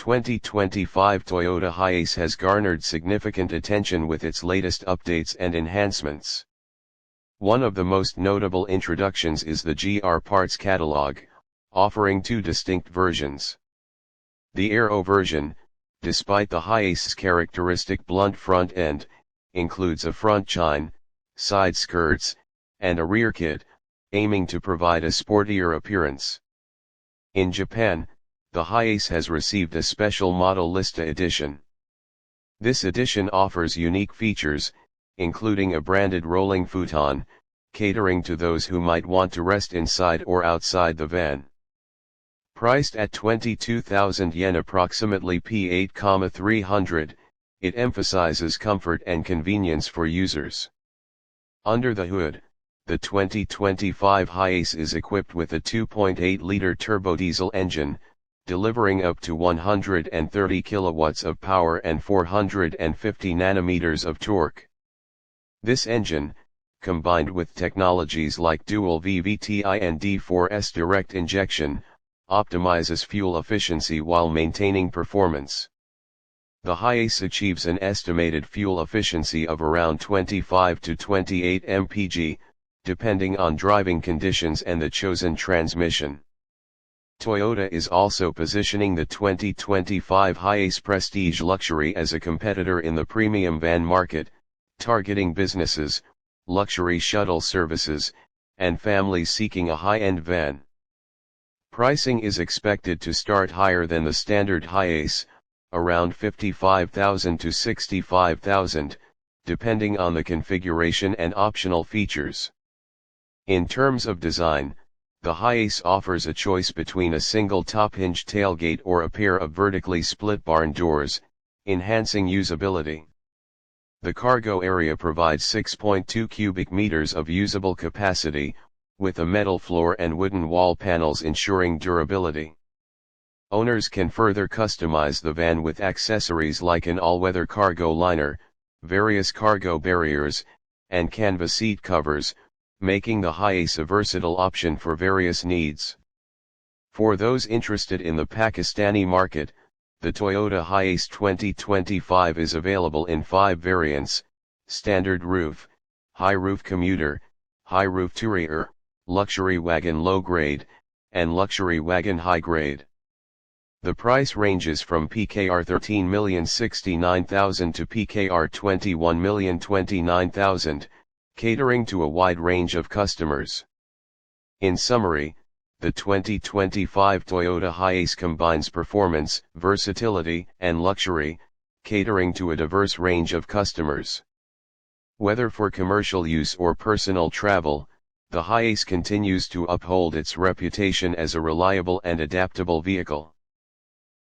2025 Toyota HiAce has garnered significant attention with its latest updates and enhancements. One of the most notable introductions is the GR parts catalog, offering two distinct versions. The Aero version, despite the HiAce's characteristic blunt front end, includes a front chine, side skirts, and a rear kit, aiming to provide a sportier appearance. In Japan, the HiAce has received a special Modellista edition. This edition offers unique features, including a branded rolling futon, catering to those who might want to rest inside or outside the van. Priced at 22,000 yen, approximately P8,300, it emphasizes comfort and convenience for users. Under the hood, the 2025 HiAce is equipped with a 2.8-liter turbodiesel engine, delivering up to 130 kilowatts of power and 450 nanometers of torque. This engine, combined with technologies like dual VVTi and D4S direct injection, optimizes fuel efficiency while maintaining performance. The HiAce achieves an estimated fuel efficiency of around 25 to 28 mpg, depending on driving conditions and the chosen transmission. Toyota is also positioning the 2025 HiAce Prestige Luxury as a competitor in the premium van market, targeting businesses, luxury shuttle services, and families seeking a high-end van. Pricing is expected to start higher than the standard HiAce, around 55,000 to 65,000, depending on the configuration and optional features. In terms of design, the HiAce offers a choice between a single top-hinge tailgate or a pair of vertically split barn doors, enhancing usability. The cargo area provides 6.2 cubic meters of usable capacity, with a metal floor and wooden wall panels ensuring durability. Owners can further customize the van with accessories like an all-weather cargo liner, various cargo barriers, and canvas seat covers, making the HiAce a versatile option for various needs. For those interested in the Pakistani market, the Toyota HiAce 2025 is available in 5 variants: standard roof, high roof commuter, high roof tourer, luxury wagon low grade, and luxury wagon high grade. The price ranges from PKR 13,069,000 to PKR 21,029,000, catering to a wide range of customers. In summary, the 2025 Toyota HiAce combines performance, versatility, and luxury, catering to a diverse range of customers. Whether for commercial use or personal travel, the HiAce continues to uphold its reputation as a reliable and adaptable vehicle.